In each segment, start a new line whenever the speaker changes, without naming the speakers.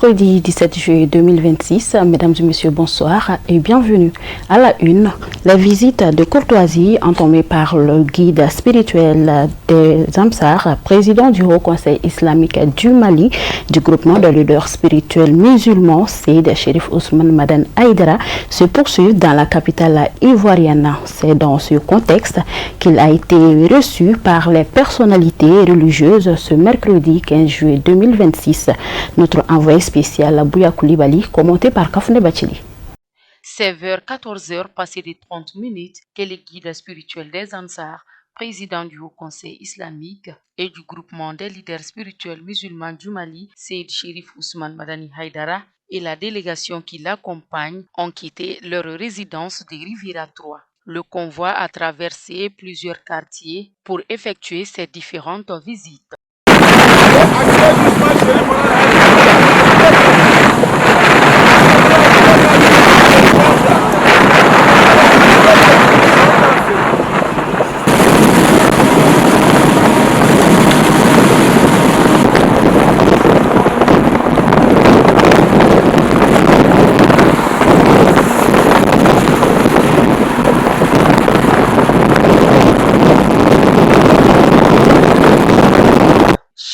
Mercredi 17 juillet 2026, mesdames et messieurs, bonsoir et bienvenue. À la une, la visite de courtoisie entamée par le guide spirituel des Ansar, président du Haut Conseil islamique du Mali, du groupement de leaders spirituels musulmans, Seyd Chérif Ousmane Madani Haïdara, se poursuit dans la capitale ivoirienne. C'est dans ce contexte qu'il a été reçu par les personnalités religieuses ce mercredi 15 juillet 2026. Notre envoyé spécial Bouya Koulibaly, commenté par Kafne Bachili.
C'est vers 14h passé de 30 minutes que le guide spirituel des Ansar, président du Haut Conseil islamique et du groupement des leaders spirituels musulmans du Mali, Seyd Chérif Ousmane Madani Haïdara, et la délégation qui l'accompagne ont quitté leur résidence de Riviera 3. Le convoi a traversé plusieurs quartiers pour effectuer ces différentes visites.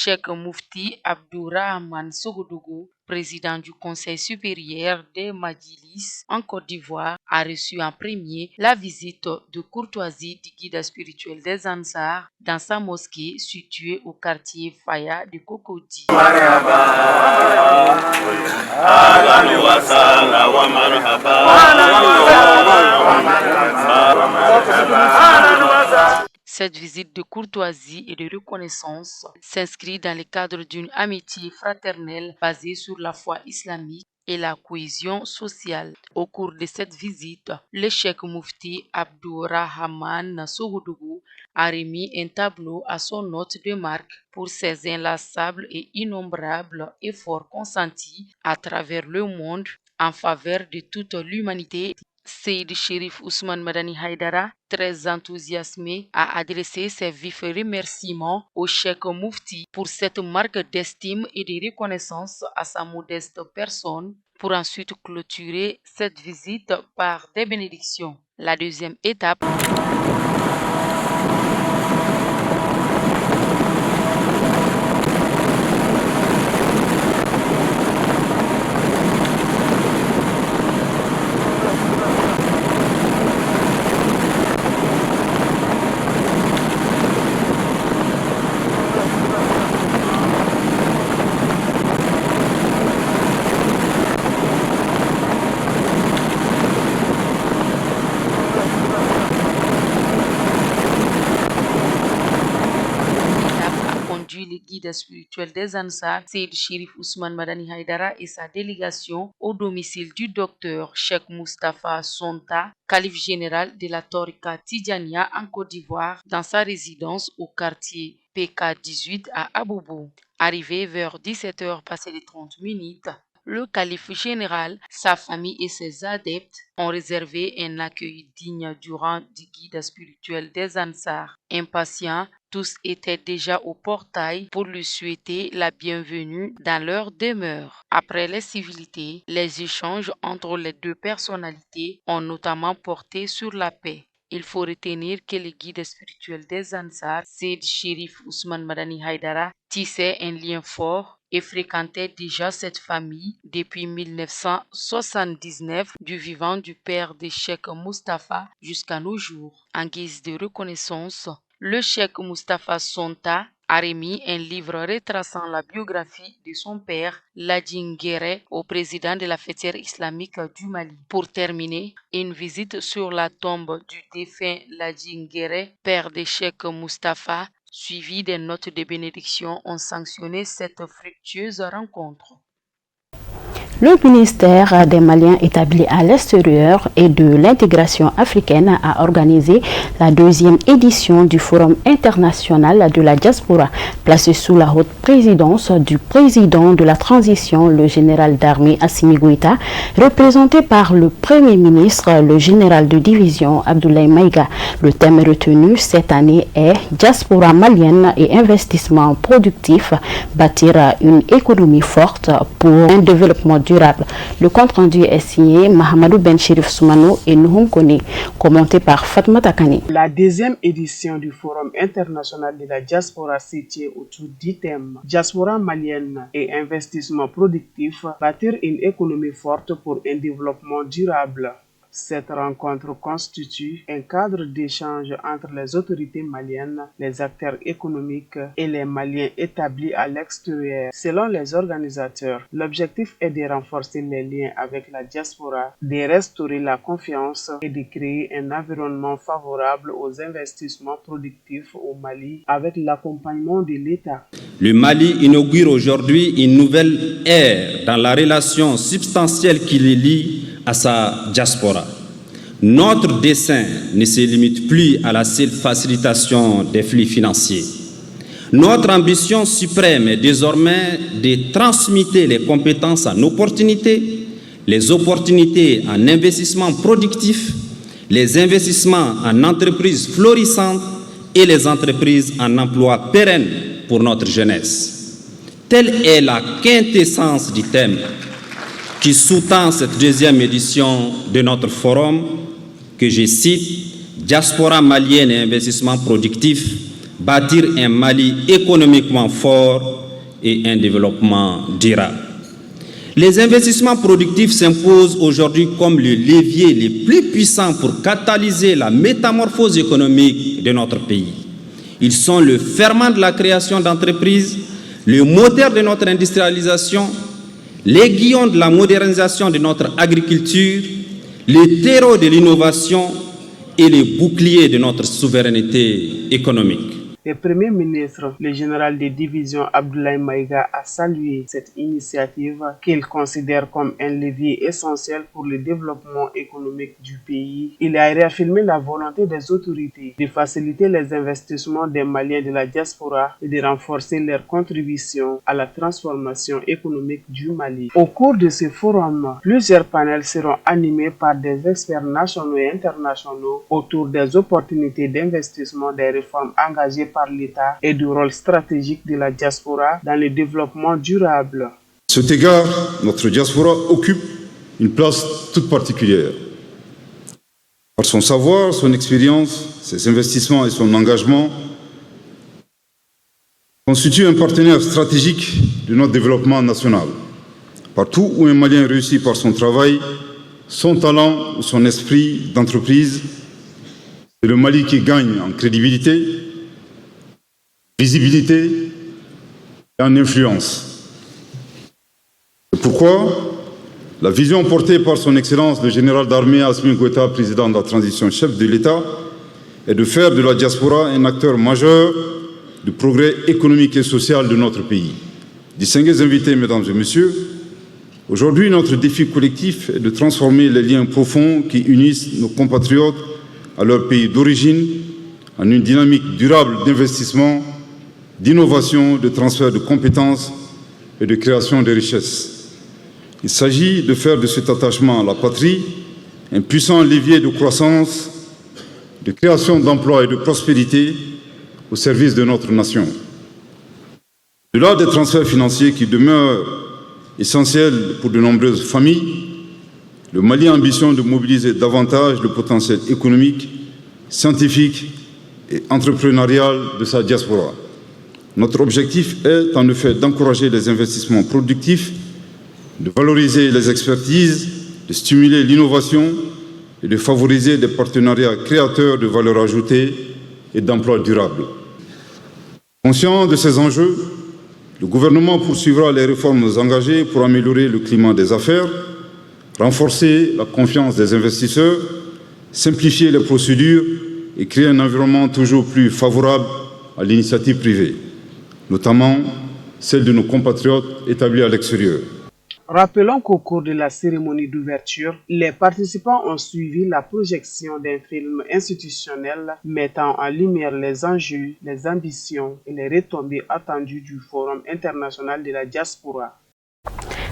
Cheikh Moufti Abdourahmane Sogodougou, président du Conseil supérieur des Majlis en Côte d'Ivoire, a reçu en premier la visite de courtoisie du guide spirituel des Ansar dans sa mosquée située au quartier Faya de Cocody. Cette visite de courtoisie et de reconnaissance s'inscrit dans le cadre d'une amitié fraternelle basée sur la foi islamique et la cohésion sociale. Au cours de cette visite, le cheikh Moufti Abdourahmane Sogodougou a remis un tableau à son hôte de marque pour ses inlassables et innombrables efforts consentis à travers le monde en faveur de toute l'humanité. Seyd Chérif Ousmane Madani Haïdara, très enthousiasmé, a adressé ses vifs remerciements au cheikh Moufti pour cette marque d'estime et de reconnaissance à sa modeste personne, pour ensuite clôturer cette visite par des bénédictions. La deuxième étape. Le guide spirituel des Ansar, Seyd Chérif Ousmane Madani Haïdara et sa délégation au domicile du docteur Cheikh Moustapha Sonta, calife général de la Torika Tidjania en Côte d'Ivoire, dans sa résidence au quartier PK18 à Abobo. Arrivé vers 17h passé les 30 minutes, le calife général, sa famille et ses adeptes ont réservé un accueil digne du rang du guide spirituel des Ansar. Impatients, tous étaient déjà au portail pour lui souhaiter la bienvenue dans leur demeure. Après les civilités, les échanges entre les deux personnalités ont notamment porté sur la paix. Il faut retenir que le guide spirituel des Ansar, Seyd Chérif Ousmane Madani Haïdara, tissait un lien fort et fréquentait déjà cette famille depuis 1979, du vivant du père de Cheikh Moustapha jusqu'à nos jours. En guise de reconnaissance, le cheikh Moustapha Sonta a remis un livre retraçant la biographie de son père, Ladjin Guéré, au président de la fêtière islamique du Mali. Pour terminer, une visite sur la tombe du défunt Ladjin Guéré, père de cheikh Moustapha, suivie des notes de bénédiction, ont sanctionné cette fructueuse rencontre.
Le ministère des Maliens établis à l'extérieur et de l'intégration africaine a organisé la 2e édition du Forum international de la diaspora, placé sous la haute présidence du président de la transition, le général d'armée Assimi Goïta, représenté par le Premier ministre, le général de division Abdoulaye Maïga. Le thème retenu cette année est Diaspora malienne et investissement productif, bâtir une économie forte pour un développement durable. Le compte-rendu est signé Mahamadou Ben Chérif Soumano et Nouhoum Kone, commenté par Fatmata Kani.
La 2e édition du Forum international de la diaspora se tient autour du thème Diaspora malienne et investissement productif, bâtir une économie forte pour un développement durable. Cette rencontre constitue un cadre d'échange entre les autorités maliennes, les acteurs économiques et les Maliens établis à l'extérieur. Selon les organisateurs, l'objectif est de renforcer les liens avec la diaspora, de restaurer la confiance et de créer un environnement favorable aux investissements productifs au Mali avec l'accompagnement de l'État.
Le Mali inaugure aujourd'hui une nouvelle ère dans la relation substantielle qui le lie à sa diaspora. Notre dessein ne se limite plus à la seule facilitation des flux financiers. Notre ambition suprême est désormais de transmuter les compétences en opportunités, les opportunités en investissements productifs, les investissements en entreprises florissantes et les entreprises en emplois pérennes pour notre jeunesse. Telle est la quintessence du thème qui sous-tend cette 2e édition de notre forum, que je cite, Diaspora malienne et investissement productif, bâtir un Mali économiquement fort et un développement durable. Les investissements productifs s'imposent aujourd'hui comme le levier le plus puissant pour catalyser la métamorphose économique de notre pays. Ils sont le ferment de la création d'entreprises, le moteur de notre industrialisation, l'aiguillon de la modernisation de notre agriculture, le terreau de l'innovation et le bouclier de notre souveraineté économique.
Le Premier ministre, le général de division Abdoulaye Maïga, a salué cette initiative qu'il considère comme un levier essentiel pour le développement économique du pays. Il a réaffirmé la volonté des autorités de faciliter les investissements des Maliens de la diaspora et de renforcer leur contribution à la transformation économique du Mali. Au cours de ce forum, plusieurs panels seront animés par des experts nationaux et internationaux autour des opportunités d'investissement des réformes engagées par l'État et du rôle stratégique de la diaspora dans le développement durable.
À cet égard, notre diaspora occupe une place toute particulière. Par son savoir, son expérience, ses investissements et son engagement, constitue un partenaire stratégique de notre développement national. Partout où un Malien réussit par son travail, son talent ou son esprit d'entreprise, c'est le Mali qui gagne en crédibilité, visibilité et en influence. C'est pourquoi la vision portée par son Excellence le général d'armée Assimi Goïta, président de la transition, chef de l'État, est de faire de la diaspora un acteur majeur du progrès économique et social de notre pays. Distingués invités, mesdames et messieurs, aujourd'hui notre défi collectif est de transformer les liens profonds qui unissent nos compatriotes à leur pays d'origine en une dynamique durable d'investissement, d'innovation, de transfert de compétences et de création de richesses. Il s'agit de faire de cet attachement à la patrie un puissant levier de croissance, de création d'emplois et de prospérité au service de notre nation. Au-delà des transferts financiers qui demeurent essentiels pour de nombreuses familles, le Mali a ambition de mobiliser davantage le potentiel économique, scientifique et entrepreneurial de sa diaspora. Notre objectif est en effet d'encourager les investissements productifs, de valoriser les expertises, de stimuler l'innovation et de favoriser des partenariats créateurs de valeur ajoutée et d'emplois durables. Conscient de ces enjeux, le gouvernement poursuivra les réformes engagées pour améliorer le climat des affaires, renforcer la confiance des investisseurs, simplifier les procédures et créer un environnement toujours plus favorable à l'initiative privée, notamment celle de nos compatriotes établis à l'extérieur.
Rappelons qu'au cours de la cérémonie d'ouverture, les participants ont suivi la projection d'un film institutionnel mettant en lumière les enjeux, les ambitions et les retombées attendues du Forum international de la diaspora.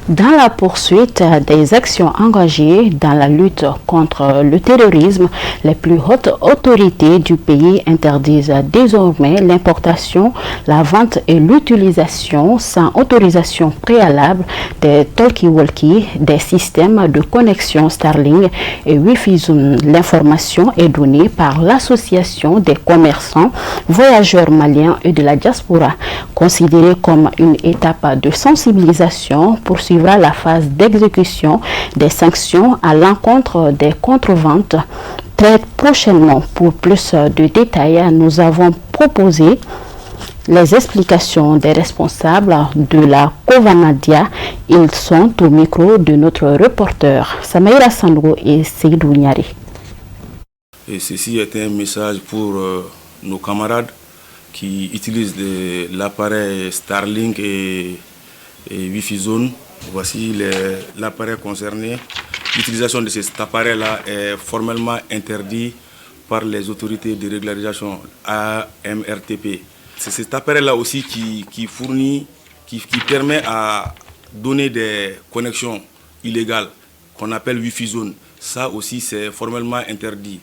Dans la poursuite des actions engagées dans la lutte contre le terrorisme, les plus hautes autorités du pays interdisent désormais l'importation, la vente et l'utilisation sans autorisation préalable des talkie-walkie, des systèmes de connexion Starlink et Wi-Fi Zone. L'information est donnée par l'Association des commerçants, voyageurs maliens et de la diaspora, considérée comme une étape de sensibilisation pour la phase d'exécution des sanctions à l'encontre des contreventes. Très prochainement, pour plus de détails, nous avons proposé les explications des responsables de la Covanadia. Ils sont au micro de notre reporter Samaïra Sandro et Seydou Niari.
Et ceci est un message pour nos camarades qui utilisent l'appareil Starlink et Wi-Fi Zone. Voici l'appareil concerné. L'utilisation de cet appareil-là est formellement interdite par les autorités de régularisation AMRTP. C'est cet appareil-là aussi qui fournit, qui permet à donner des connexions illégales qu'on appelle Wi-Fi Zone. Ça aussi, c'est formellement interdit.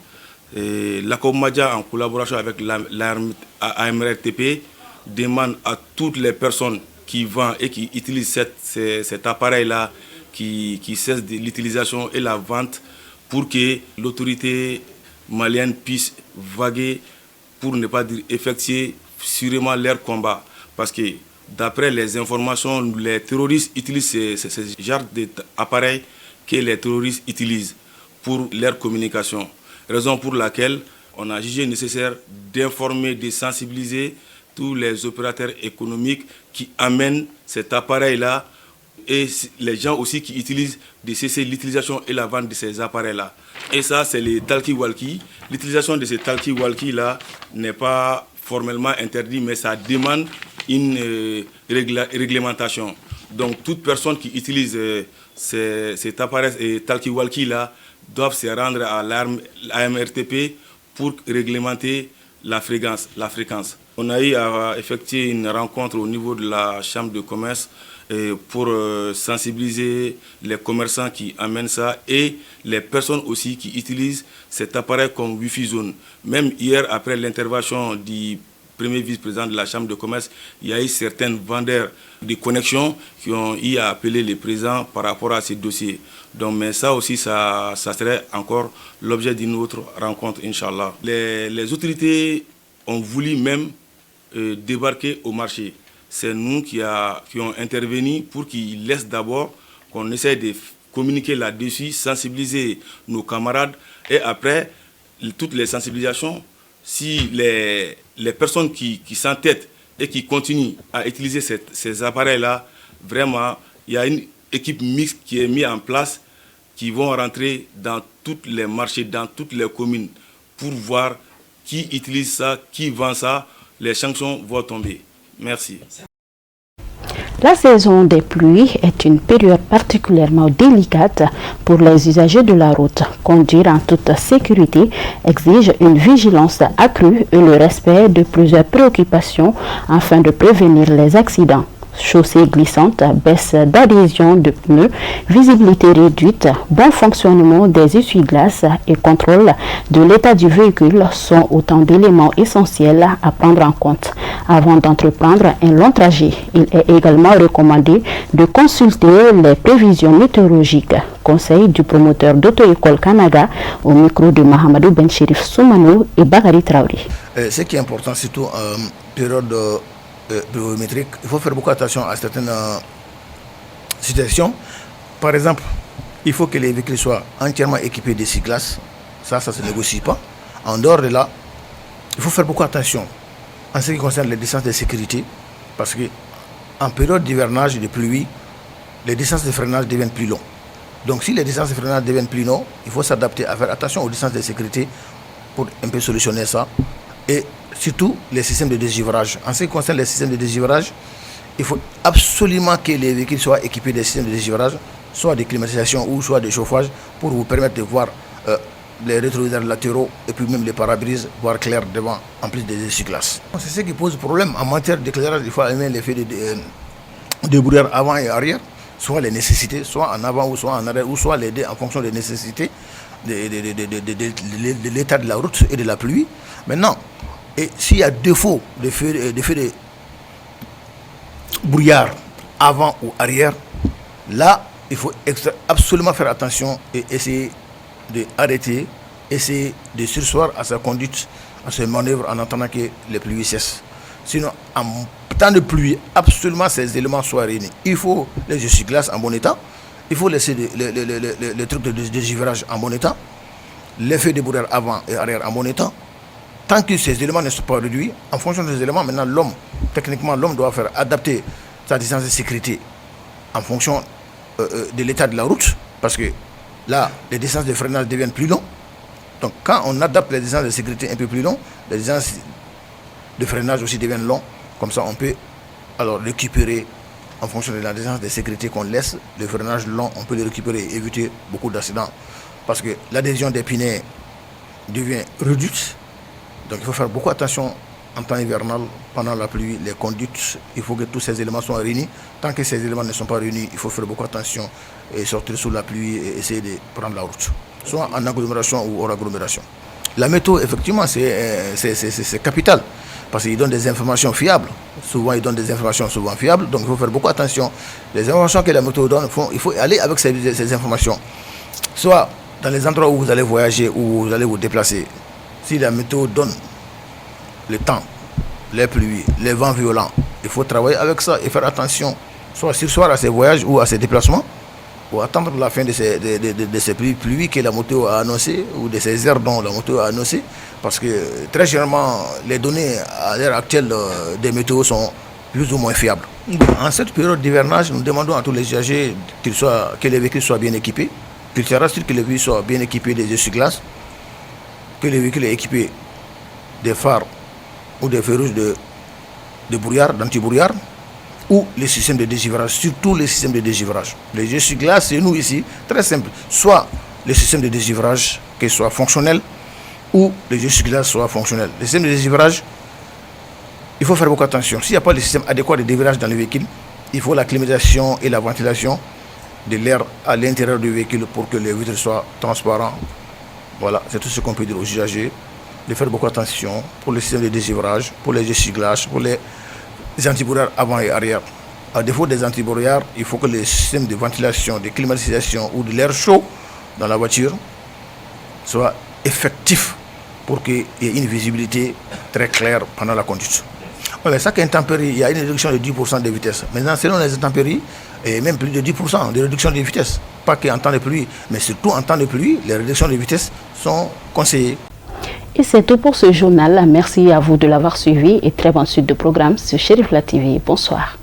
Et la Comadia, en collaboration avec l'AMRTP, demande à toutes les personnes qui vendent et qui utilisent cet appareil-là, qui cessent de l'utilisation et la vente pour que l'autorité malienne puisse vaguer, pour ne pas dire effectuer sûrement leur combat. Parce que d'après les informations, les terroristes utilisent ce genre d'appareils que les terroristes utilisent pour leur communication. Raison pour laquelle on a jugé nécessaire d'informer, de sensibiliser tous les opérateurs économiques qui amènent cet appareil-là et les gens aussi qui utilisent de cesser l'utilisation et la vente de ces appareils-là. Et ça, c'est les talkie-walkie. L'utilisation de ces talkie-walkie-là n'est pas formellement interdite, mais ça demande une réglementation. Donc, toute personne qui utilise cet appareil talkie-walkie-là doivent se rendre à l'AMRTP pour réglementer la fréquence. On a eu à effectuer une rencontre au niveau de la Chambre de commerce pour sensibiliser les commerçants qui amènent ça et les personnes aussi qui utilisent cet appareil comme Wi-Fi Zone. Même hier, après l'intervention du premier vice-président de la Chambre de commerce, il y a eu certains vendeurs de connexions qui ont eu à appeler les présidents par rapport à ces dossiers. Donc, mais ça aussi, ça serait encore l'objet d'une autre rencontre, Inch'Allah. Les autorités ont voulu même débarquer au marché. C'est nous qui ont intervenu pour qu'ils laissent d'abord qu'on essaie de communiquer là-dessus, sensibiliser nos camarades et après, toutes les sensibilisations, si les personnes qui s'entêtent et qui continuent à utiliser ces appareils-là, vraiment, il y a une équipe mixte qui est mise en place qui vont rentrer dans tous les marchés, dans toutes les communes pour voir qui utilise ça, qui vend ça. Les sanctions vont tomber. Merci.
La saison des pluies est une période particulièrement délicate pour les usagers de la route. Conduire en toute sécurité exige une vigilance accrue et le respect de plusieurs préoccupations afin de prévenir les accidents. Chaussée glissante, baisse d'adhésion de pneus, visibilité réduite, bon fonctionnement des essuie-glaces et contrôle de l'état du véhicule sont autant d'éléments essentiels à prendre en compte avant d'entreprendre un long trajet. Il est également recommandé de consulter les prévisions météorologiques. Conseil du promoteur d'auto-école Canada au micro de Mahamadou Benchirif Soumanou et Bagari Traoré.
Ce qui est important, surtout en période pluviométrique, il faut faire beaucoup attention à certaines situations. Par exemple, il faut que les véhicules soient entièrement équipés d'essuie-glaces. Ça ne se négocie pas. En dehors de là, il faut faire beaucoup attention en ce qui concerne les distances de sécurité, parce qu'en période d'hivernage et de pluie, les distances de freinage deviennent plus longues. Donc si les distances de freinage deviennent plus longues, il faut s'adapter à faire attention aux distances de sécurité pour un peu solutionner ça. Et surtout les systèmes de désgivrage. En ce qui concerne les systèmes de désgivrage, il faut absolument que les véhicules soient équipés des systèmes de désgivrage, soit de climatisation ou soit de chauffage, pour vous permettre de voir les rétroviseurs latéraux et puis même les pare-brises, voir clair devant, en plus des essuie-glaces. C'est ce qui pose problème en matière d'éclairage. Il faut aimer l'effet de brouillard avant et arrière, soit les nécessités, soit en avant ou soit en arrière, ou soit les deux en fonction des nécessités de l'état de la route et de la pluie. Maintenant, et s'il y a défaut de brouillard avant ou arrière, là, il faut absolument faire attention et essayer d'arrêter, essayer de surseoir à sa conduite, à ses manœuvres en attendant que les pluies cessent. Sinon, en temps de pluie, absolument ces éléments soient réunis. Il faut les essuie-glaces en bon état, il faut laisser les trucs de désgivrage en bon état, l'effet de brouillard avant et arrière en bon état. Tant que ces éléments ne sont pas réduits, en fonction des éléments, maintenant techniquement l'homme doit faire adapter sa distance de sécurité en fonction de l'état de la route, parce que là, les distances de freinage deviennent plus longues. Donc quand on adapte les distances de sécurité un peu plus longues, les distances de freinage aussi deviennent longues. Comme ça, on peut alors récupérer en fonction de la distance de sécurité qu'on laisse, le freinage long, on peut le récupérer et éviter beaucoup d'accidents. Parce que l'adhésion des pinets devient réduite. Donc il faut faire beaucoup attention en temps hivernal, pendant la pluie, les conduites, il faut que tous ces éléments soient réunis. Tant que ces éléments ne sont pas réunis, il faut faire beaucoup attention et sortir sous la pluie et essayer de prendre la route, soit en agglomération ou hors agglomération. La météo, effectivement, c'est capital, parce qu'il donne des informations fiables. Souvent, il donne des informations souvent fiables, donc il faut faire beaucoup attention. Les informations que la météo donne, il faut aller avec ces informations. Soit dans les endroits où vous allez voyager, où vous allez vous déplacer, si la météo donne le temps, les pluies, les vents violents, il faut travailler avec ça et faire attention, soit sursoir à ces voyages ou à ces déplacements, ou attendre la fin de ces pluies que la météo a annoncé, ou de ces heures dont la météo a annoncé, parce que très généralement, les données à l'heure actuelle des météos sont plus ou moins fiables. En cette période d'hivernage, nous demandons à tous les usagers que les véhicules soient bien équipés, qu'il se rassure que les véhicules soient bien équipés des essuie-glaces, que les véhicules soient équipés des phares ou des feux rouges de brouillard, d'anti-brouillard, ou les systèmes de désgivrage, surtout les systèmes de désgivrage. Les essuie-glaces, c'est nous ici, très simple. Soit les systèmes de désgivrage qui soient fonctionnels, ou les essuie-glaces soient fonctionnels. Les systèmes de désgivrage, il faut faire beaucoup attention. S'il n'y a pas de système adéquat de désgivrage dans le véhicule, il faut la climatisation et la ventilation de l'air à l'intérieur du véhicule pour que les vitres soient transparents. Voilà, c'est tout ce qu'on peut dire aux usagers, de faire beaucoup attention pour les systèmes de désgivrage, pour les essuie-glaces, pour les antibrouillards avant et arrière. À défaut des antibrouillards, il faut que les systèmes de ventilation, de climatisation ou de l'air chaud dans la voiture soient effectifs pour qu'il y ait une visibilité très claire pendant la conduite. Voilà, chaque intempérie, il y a une réduction de 10% de vitesse. Maintenant, selon les intempéries, et même plus de 10% de réduction de vitesse. Pas qu'en temps de pluie, mais surtout en temps de pluie, les réductions de vitesse sont conseillées.
Et c'est tout pour ce journal. Merci à vous de l'avoir suivi et très bonne suite de programme sur Chérif La TV. Bonsoir.